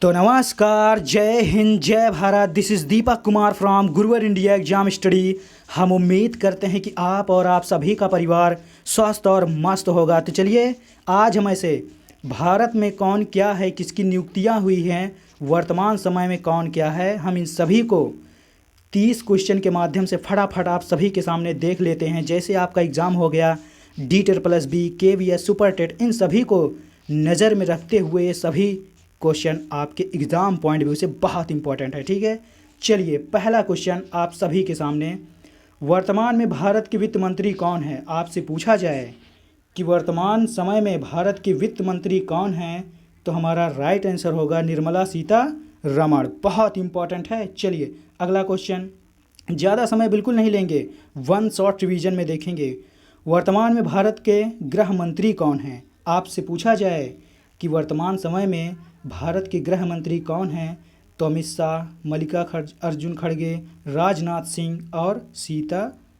तो नमस्कार, जय हिंद, जय Bharat. This is Deepak Kumar from गुरुवर इंडिया एग्जाम स्टडी। हम उम्मीद करते हैं कि आप और आप सभी का परिवार स्वस्थ और मस्त होगा। तो चलिए, आज हम ऐसे भारत में कौन क्या है, किसकी नियुक्तियां हुई हैं, वर्तमान समय में कौन क्या है, हम इन सभी को 30 क्वेश्चन के माध्यम से फटाफट आप सभी के सामने देख लेते हैं। जैसे आपका एग्ज़ाम हो गया DET+B, KVS, सुपर टेट, इन सभी को नज़र में रखते हुए ये सभी क्वेश्चन आपके एग्ज़ाम पॉइंट व्यू से बहुत इंपॉर्टेंट है। ठीक है, चलिए पहला क्वेश्चन आप सभी के सामने, वर्तमान में भारत के वित्त मंत्री कौन है? आपसे पूछा जाए कि वर्तमान समय में भारत के वित्त मंत्री कौन हैं, तो हमारा राइट आंसर होगा निर्मला सीतारमण। बहुत इंपॉर्टेंट है। चलिए अगला क्वेश्चन, ज़्यादा समय बिल्कुल नहीं लेंगे, वन शॉर्ट रिवीजन में देखेंगे। वर्तमान में भारत के गृह मंत्री कौन हैं? आपसे पूछा जाए कि वर्तमान समय में भारत के गृह मंत्री कौन हैं, तो अमित शाह, अर्जुन खड़गे, राजनाथ सिंह और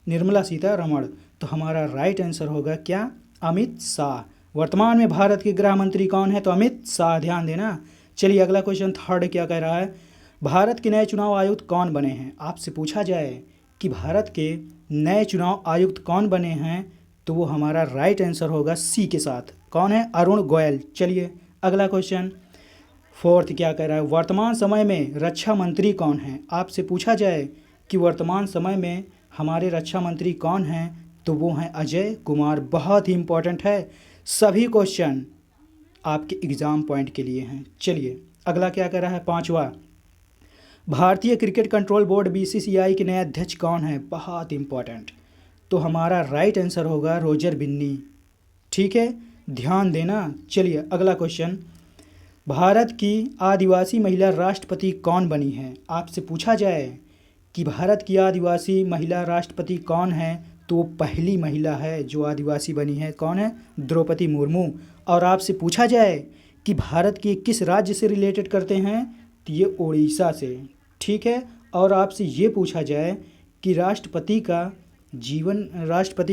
निर्मला सीतारमण। तो हमारा राइट आंसर होगा क्या? अमित शाह। वर्तमान में भारत के गृह मंत्री कौन है? तो अमित शाह, ध्यान देना। चलिए अगला क्वेश्चन थर्ड क्या कह रहा है, भारत के नए चुनाव आयुक्त कौन बने हैं? आपसे पूछा जाए कि भारत के नए चुनाव आयुक्त कौन बने हैं, तो वो हमारा राइट आंसर होगा सी के साथ। कौन है? अरुण गोयल। चलिए अगला क्वेश्चन फोर्थ क्या कह रहा है, वर्तमान समय में रक्षा मंत्री कौन है? आपसे पूछा जाए कि वर्तमान समय में हमारे रक्षा मंत्री कौन हैं, तो वो हैं अजय कुमार। बहुत ही इंपॉर्टेंट है, सभी क्वेश्चन आपके एग्ज़ाम पॉइंट के लिए हैं। चलिए अगला क्या कह रहा है, पांचवा, भारतीय क्रिकेट कंट्रोल बोर्ड BCCI के नए अध्यक्ष कौन है? बहुत इंपॉर्टेंट। तो हमारा राइट आंसर होगा रोजर बिन्नी। ठीक है, ध्यान देना। चलिए अगला क्वेश्चन, भारत की आदिवासी महिला राष्ट्रपति कौन बनी है? आपसे पूछा जाए कि भारत की आदिवासी महिला राष्ट्रपति कौन है, तो वो पहली महिला है जो आदिवासी बनी है। कौन है? द्रौपदी मुर्मू। और आपसे पूछा जाए कि भारत के किस राज्य से रिलेटेड करते हैं, तो ये उड़ीसा से। ठीक है, और आपसे ये पूछा जाए कि राष्ट्रपति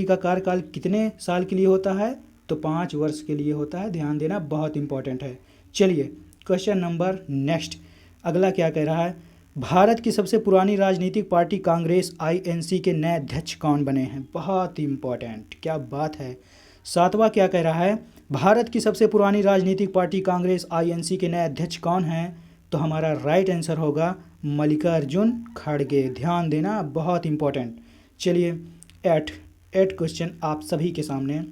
का कार्यकाल कितने साल के लिए होता है, तो 5 वर्ष के लिए होता है। ध्यान देना, बहुत इंपॉर्टेंट है। चलिए क्वेश्चन नंबर नेक्स्ट, अगला क्या कह रहा है, भारत की सबसे पुरानी राजनीतिक पार्टी कांग्रेस INC के नए अध्यक्ष कौन बने हैं? बहुत इंपॉर्टेंट, क्या बात है। सातवां क्या कह रहा है, भारत की सबसे पुरानी राजनीतिक पार्टी कांग्रेस INC के नए अध्यक्ष कौन हैं, तो हमारा राइट आंसर होगा मल्लिकार्जुन खड़गे। ध्यान देना, बहुत इंपॉर्टेंट। चलिए एट क्वेश्चन आप सभी के सामने,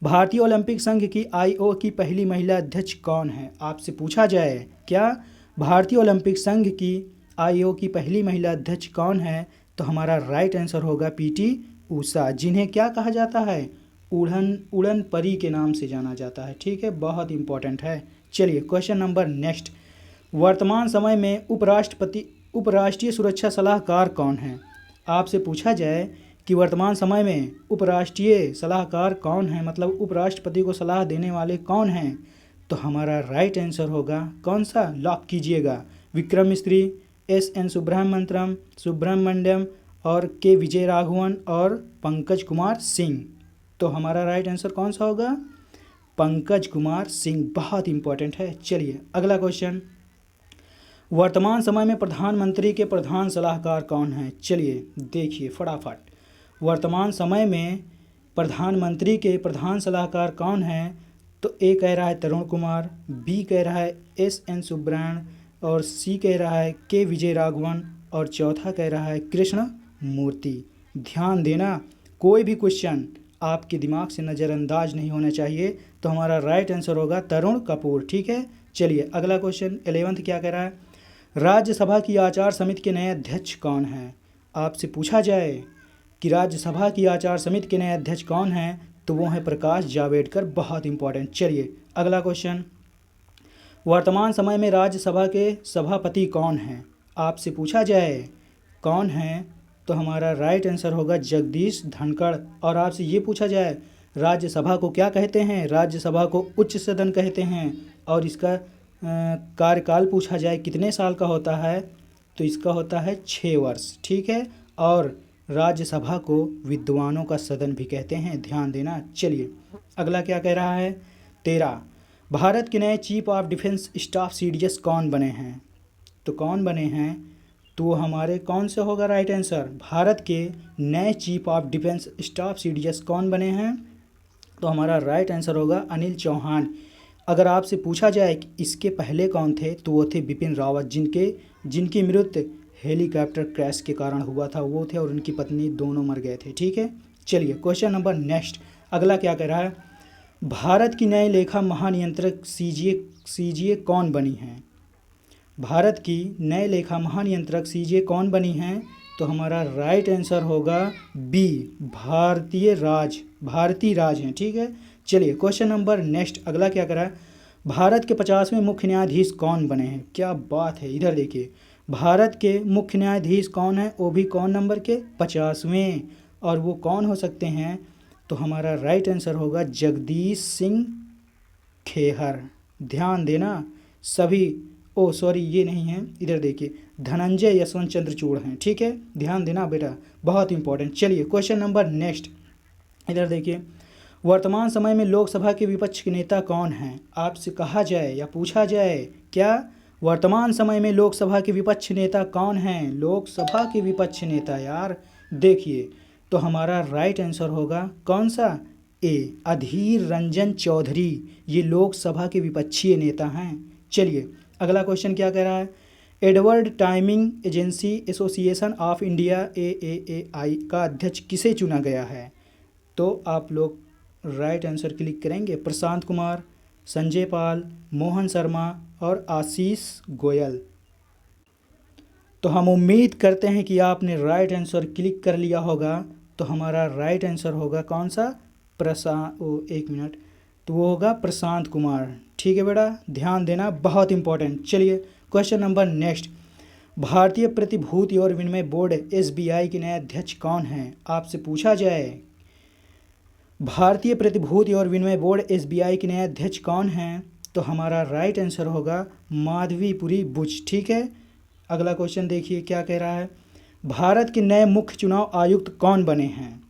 भारतीय ओलंपिक संघ की IO की पहली महिला अध्यक्ष कौन है? आपसे पूछा जाए क्या भारतीय ओलंपिक संघ की IO की पहली महिला अध्यक्ष कौन है, तो हमारा राइट आंसर होगा PT ऊषा, जिन्हें क्या कहा जाता है? उड़न परी के नाम से जाना जाता है। ठीक है, बहुत इंपॉर्टेंट है। चलिए क्वेश्चन नंबर नेक्स्ट, वर्तमान समय में उपराष्ट्रीय सुरक्षा सलाहकार कौन है? आपसे पूछा जाए कि वर्तमान समय में उपराष्ट्रीय सलाहकार कौन है, मतलब उपराष्ट्रपति को सलाह देने वाले कौन हैं, तो हमारा राइट आंसर होगा कौन सा? लॉक कीजिएगा, विक्रम मिस्री, SN सुब्रमण्यम और K विजयराघवन और पंकज कुमार सिंह। तो हमारा राइट आंसर कौन सा होगा? पंकज कुमार सिंह। बहुत इंपॉर्टेंट है। चलिए अगला क्वेश्चन, वर्तमान समय में प्रधानमंत्री के प्रधान सलाहकार कौन हैं? चलिए देखिए फटाफट, वर्तमान समय में प्रधानमंत्री के प्रधान सलाहकार कौन हैं, तो A कह रहा है तरुण कुमार, B कह रहा है SN सुब्रमण्यम और C कह रहा है K विजयराघवन और चौथा कह रहा है कृष्ण मूर्ति। ध्यान देना, कोई भी क्वेश्चन आपके दिमाग से नज़रअंदाज नहीं होना चाहिए, तो हमारा राइट आंसर होगा तरुण कपूर। ठीक है, चलिए अगला क्वेश्चन 11th क्या कह रहा है, राज्यसभा की आचार समिति के नए अध्यक्ष कौन हैं? आपसे पूछा जाए कि राज्यसभा की आचार समिति के नए अध्यक्ष कौन हैं, तो वो हैं प्रकाश जावड़ेकर। बहुत इंपॉर्टेंट। चलिए अगला क्वेश्चन, वर्तमान समय में राज्यसभा के सभापति कौन हैं? आपसे पूछा जाए कौन हैं, तो हमारा राइट आंसर होगा जगदीश धनखड़। और आपसे ये पूछा जाए राज्यसभा को क्या कहते हैं, राज्यसभा को उच्च सदन कहते हैं। और इसका कार्यकाल पूछा जाए कितने साल का होता है, तो इसका होता है 6 वर्ष। ठीक है, और राज्यसभा को विद्वानों का सदन भी कहते हैं। ध्यान देना। चलिए अगला क्या कह रहा है, 13, भारत के नए chief of defence staff CDS कौन बने हैं? तो कौन बने हैं? तो हमारे कौन से होगा राइट आंसर? भारत के नए chief of defence staff CDS कौन बने हैं? तो हमारा राइट आंसर होगा अनिल चौहान। अगर आपसे पूछा जाए कि इसके पहले कौन थे, तो वो थे बिपिन रावत, जिनकी मृत्यु हेलीकॉप्टर क्रैश के कारण हुआ था, वो थे, और उनकी पत्नी दोनों मर गए थे। ठीक है, चलिए क्वेश्चन नंबर नेक्स्ट। अगला क्या कह रहा है? भारत की नए लेखा महानियंत्रक सीजीए कौन बनी हैं? भारत की नए लेखा महानियंत्रक सीजीए कौन बनी हैं? तो हमारा राइट आंसर होगा बी, भारती राज हैं। ठीक है, चलिए क्वेश्चन नंबर नेक्स्ट। अगला क्या करा है? भारत के 50वें मुख्य न्यायाधीश कौन बने हैं? क्या बात है, इधर देखिए, भारत के मुख्य न्यायाधीश कौन है? वो भी कौन नंबर के? 50वें। और वो कौन हो सकते हैं? तो हमारा राइट आंसर होगा जगदीश सिंह खेहर। ध्यान देना सभी, ओ सॉरी ये नहीं है, इधर देखिए, धनंजय यशवंत चंद्रचूड़ हैं। ठीक है, ध्यान देना बेटा, बहुत इंपॉर्टेंट। चलिए क्वेश्चन नंबर नेक्स्ट, इधर देखिए, वर्तमान समय में लोकसभा के विपक्ष के नेता कौन हैं? आपसे कहा जाए या पूछा जाए, क्या वर्तमान समय में लोकसभा के विपक्ष नेता कौन हैं? लोकसभा के विपक्ष नेता यार, देखिए, तो हमारा राइट आंसर होगा कौन सा? ए, अधीर रंजन चौधरी, ये लोकसभा के विपक्षीय नेता हैं। चलिए अगला क्वेश्चन क्या कह रहा है? Edward timing agency association of India AAAI का अध्यक्ष किसे चुना गया है? तो आप लोग राइट आंसर क्लिक करेंगे, प्रशांत कुमार, संजय पाल, मोहन शर्मा और आशीष गोयल। तो हम उम्मीद करते हैं कि आपने राइट आंसर क्लिक कर लिया होगा। तो हमारा राइट आंसर होगा कौन सा? एक मिनट, तो वो होगा प्रशांत कुमार। ठीक है बेटा, ध्यान देना, बहुत इंपॉर्टेंट। चलिए क्वेश्चन नंबर नेक्स्ट। भारतीय प्रतिभूति और विनिमय बोर्ड SBI के नए अध्यक्ष कौन हैं? आपसे पूछा जाए, भारतीय प्रतिभूति और विनिमय बोर्ड SBI के नए अध्यक्ष कौन हैं? तो हमारा राइट आंसर होगा माधवीपुरी बुच। ठीक है, अगला क्वेश्चन देखिए क्या कह रहा है? भारत के नए मुख्य चुनाव आयुक्त कौन बने हैं?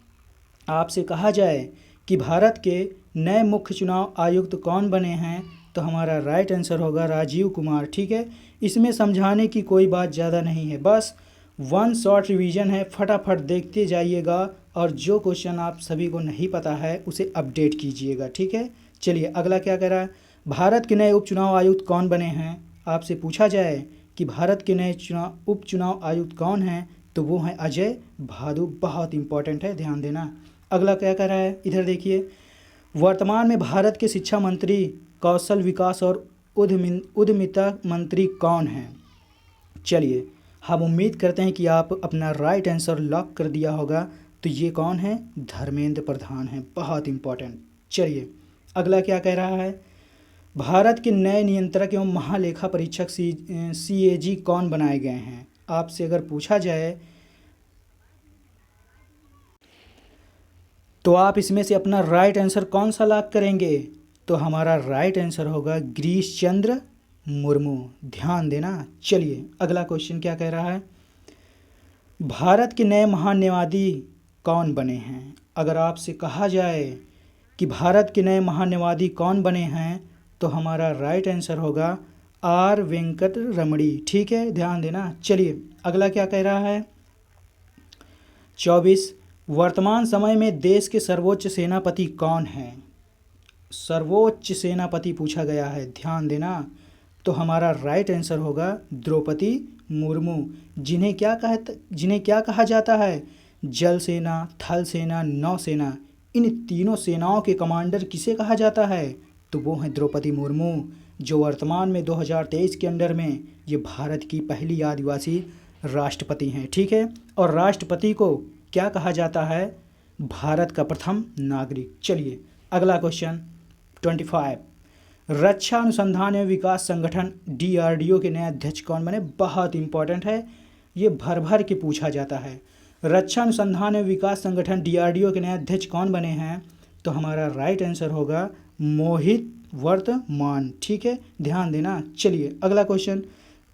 आपसे कहा जाए कि भारत के नए मुख्य चुनाव आयुक्त कौन बने हैं? तो हमारा राइट आंसर होगा राजीव कुमार। ठीक है, इसमें समझाने की कोई बात ज़्यादा नहीं है, बस वन शॉर्ट रिवीजन है, फटाफट देखते जाइएगा, और जो क्वेश्चन आप सभी को नहीं पता है उसे अपडेट कीजिएगा। ठीक है, चलिए अगला क्या कह रहा है? भारत के नए उपचुनाव आयुक्त कौन बने हैं? आपसे पूछा जाए कि भारत के नए उपचुनाव आयुक्त कौन हैं? तो वो हैं अजय भादु। बहुत इंपॉर्टेंट है, ध्यान देना। अगला क्या कह रहा है? इधर देखिए, वर्तमान में भारत के शिक्षा मंत्री, कौशल विकास और उद्यमिता मंत्री कौन हैं? चलिए हम उम्मीद करते हैं कि आप अपना राइट आंसर लॉक कर दिया होगा। तो ये कौन है? धर्मेंद्र प्रधान हैं। बहुत इंपॉर्टेंट। चलिए अगला क्या कह रहा है? भारत के नए नियंत्रक एवं महालेखा परीक्षक CAG कौन बनाए गए हैं? आपसे अगर पूछा जाए तो आप इसमें से अपना राइट आंसर कौन सा लॉक करेंगे? तो हमारा राइट आंसर होगा गिरीश चंद्र मुर्मू। ध्यान देना। चलिए अगला क्वेश्चन क्या कह रहा है? भारत के नए महान्यायवादी कौन बने हैं? अगर आपसे कहा जाए कि भारत के नए महान्यायवादी कौन बने हैं, तो हमारा राइट आंसर होगा R वेंकट रमणी। ठीक है, ध्यान देना। चलिए अगला क्या कह रहा है? 24, वर्तमान समय में देश के सर्वोच्च सेनापति कौन हैं? सर्वोच्च सेनापति पूछा गया है, ध्यान देना। तो हमारा राइट आंसर होगा द्रौपदी मुर्मू, जिन्हें क्या कहा जाता है? जल सेना, थल सेना, नौसेना, इन तीनों सेनाओं के कमांडर किसे कहा जाता है? तो वो हैं द्रौपदी मुर्मू, जो वर्तमान में 2023 के अंडर में ये भारत की पहली आदिवासी राष्ट्रपति हैं। ठीक है, और राष्ट्रपति को क्या कहा जाता है? भारत का प्रथम नागरिक। चलिए अगला क्वेश्चन 25, रक्षा अनुसंधान एवं विकास संगठन DRDO के नए अध्यक्ष कौन बने? बहुत इंपॉर्टेंट है, ये भर भर के पूछा जाता है। रक्षा अनुसंधान एवं विकास संगठन DRDO के नए अध्यक्ष कौन बने हैं? तो हमारा राइट आंसर होगा मोहित वर्तमान। ठीक है, ध्यान देना। चलिए अगला क्वेश्चन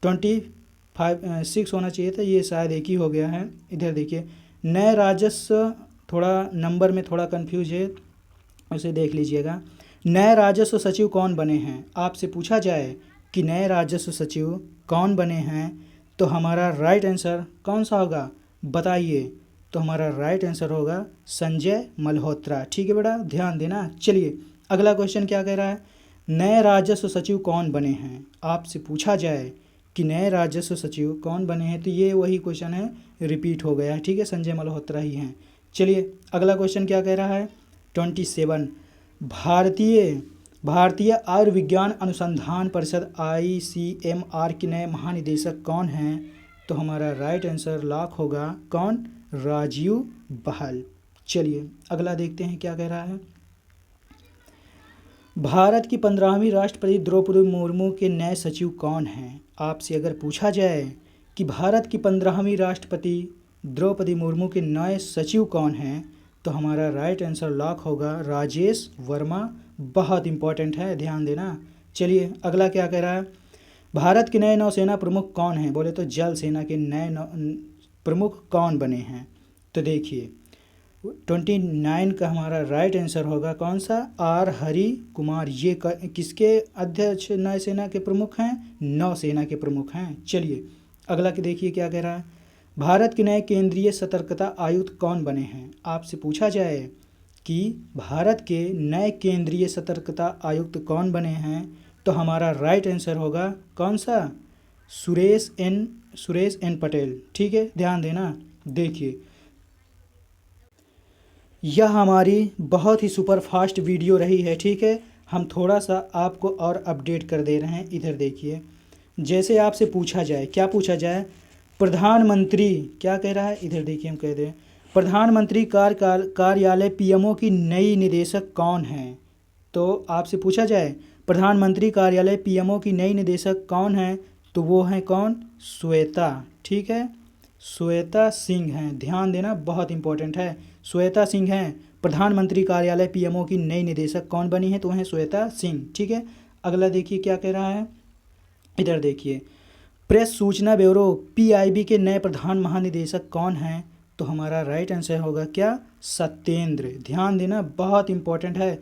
25 होना चाहिए था, ये शायद एक ही हो गया है। इधर देखिए, नए राजस्व, थोड़ा नंबर में थोड़ा कंफ्यूज है, उसे देख लीजिएगा। नए राजस्व सचिव कौन बने हैं? आपसे पूछा जाए कि नए राजस्व सचिव कौन बने हैं तो हमारा राइट आंसर कौन सा होगा, बताइए। तो हमारा राइट आंसर होगा संजय मल्होत्रा। ठीक है बेटा, ध्यान देना। चलिए अगला क्वेश्चन क्या कह रहा है, नए राजस्व सचिव कौन बने हैं? आपसे पूछा जाए कि नए राजस्व सचिव कौन बने हैं तो ये वही क्वेश्चन है, रिपीट हो गया है। ठीक है, संजय मल्होत्रा ही हैं। चलिए अगला क्वेश्चन क्या कह रहा है, 27, भारतीय आयुर्विज्ञान अनुसंधान परिषद ICMR के नए महानिदेशक कौन हैं? तो हमारा राइट आंसर लॉक होगा कौन, राजीव बहल। चलिए अगला देखते हैं क्या कह रहा है, भारत की 15वीं राष्ट्रपति द्रौपदी मुर्मू के नए सचिव कौन हैं? आपसे अगर पूछा जाए कि भारत की 15वीं राष्ट्रपति द्रौपदी मुर्मू के नए सचिव कौन हैं तो हमारा राइट आंसर लॉक होगा राजेश वर्मा। बहुत इंपॉर्टेंट है, ध्यान देना। चलिए अगला क्या कह रहा है, भारत के नए नौसेना प्रमुख कौन हैं? बोले तो जल सेना के नए प्रमुख कौन बने हैं? तो देखिए 29 का हमारा राइट आंसर होगा कौन सा, आर हरि कुमार। ये किसके अध्यक्ष नए सेना के प्रमुख हैं? नौसेना के प्रमुख हैं। चलिए अगला के देखिए क्या कह रहा है, भारत के नए केंद्रीय सतर्कता आयुक्त कौन बने हैं? आपसे पूछा जाए कि भारत के नए केंद्रीय सतर्कता आयुक्त कौन बने हैं तो हमारा राइट आंसर होगा कौन सा, सुरेश एन पटेल। ठीक है, ध्यान देना। देखिए यह हमारी बहुत ही सुपर फास्ट वीडियो रही है। ठीक है, हम थोड़ा सा आपको और अपडेट कर दे रहे हैं। इधर देखिए, जैसे आपसे पूछा जाए, क्या पूछा जाए, प्रधानमंत्री क्या कह रहा है, इधर देखिए हम कह दें प्रधानमंत्री कार्यालय PMO की नई निदेशक कौन है? तो आपसे पूछा जाए प्रधानमंत्री कार्यालय PMO की नई निदेशक कौन है तो वो हैं कौन, श्वेता। ठीक है, श्वेता सिंह हैं, ध्यान देना, बहुत इंपॉर्टेंट है। श्वेता सिंह हैं, प्रधानमंत्री कार्यालय PMO की नई निदेशक कौन बनी है तो वह हैं श्वेता सिंह। ठीक है, अगला देखिए क्या कह रहा है, इधर देखिए प्रेस सूचना ब्यूरो PIB के नए प्रधान महानिदेशक कौन हैं तो हमारा राइट आंसर होगा क्या, सत्येंद्र। ध्यान देना, बहुत इंपॉर्टेंट है,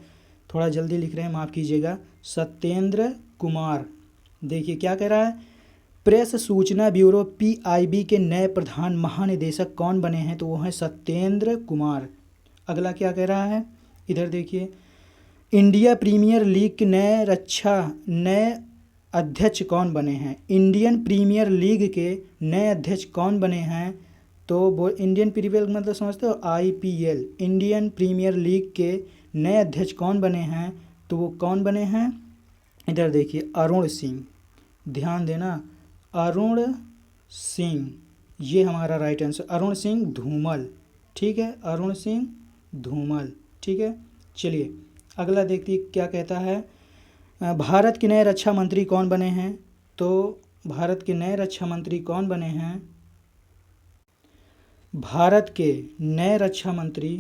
थोड़ा जल्दी लिख रहे हैं, माफ़ कीजिएगा, सत्येंद्र कुमार। देखिए क्या कह रहा है, प्रेस सूचना ब्यूरो PIB के नए प्रधान महानिदेशक कौन बने हैं तो वो हैं सत्येंद्र कुमार। अगला क्या कह रहा है, इधर देखिए इंडिया प्रीमियर लीग के नए अध्यक्ष कौन बने हैं? इंडियन प्रीमियर लीग के नए अध्यक्ष कौन बने हैं तो वो इंडियन प्रीमियर मतलब समझते हो, IPL, इंडियन प्रीमियर लीग के नए अध्यक्ष कौन बने हैं तो वो कौन बने हैं, इधर देखिए अरुण सिंह। ध्यान देना, अरुण सिंह, ये हमारा राइट आंसर, अरुण सिंह धूमल। ठीक है, अरुण सिंह धूमल। ठीक है, चलिए अगला देखिए क्या कहता है, भारत के नए रक्षा मंत्री कौन बने हैं तो भारत के नए रक्षा मंत्री कौन बने हैं, भारत के नए रक्षा मंत्री,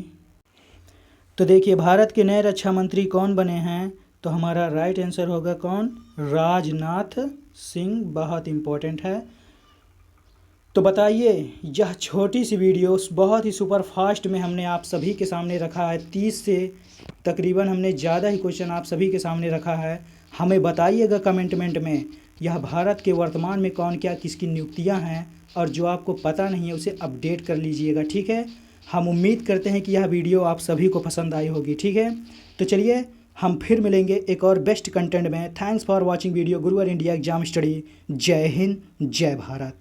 तो देखिए भारत के नए रक्षा मंत्री कौन बने हैं तो हमारा राइट आंसर होगा कौन, राजनाथ सिंह। बहुत इम्पोर्टेंट है। तो बताइए, यह छोटी सी वीडियो बहुत ही सुपर फास्ट में हमने आप सभी के सामने रखा है, 30 से तकरीबन हमने ज़्यादा ही क्वेश्चन आप सभी के सामने रखा है। हमें बताइएगा कमेंटमेंट में यह भारत के वर्तमान में कौन क्या किसकी नियुक्तियां हैं, और जो आपको पता नहीं है उसे अपडेट कर लीजिएगा। ठीक है, हम उम्मीद करते हैं कि यह वीडियो आप सभी को पसंद आई होगी। ठीक है, तो चलिए हम फिर मिलेंगे एक और बेस्ट कंटेंट में। थैंक्स फॉर वॉचिंग वीडियो गुरुवर इंडिया एग्जाम स्टडी। जय हिंद, जय भारत।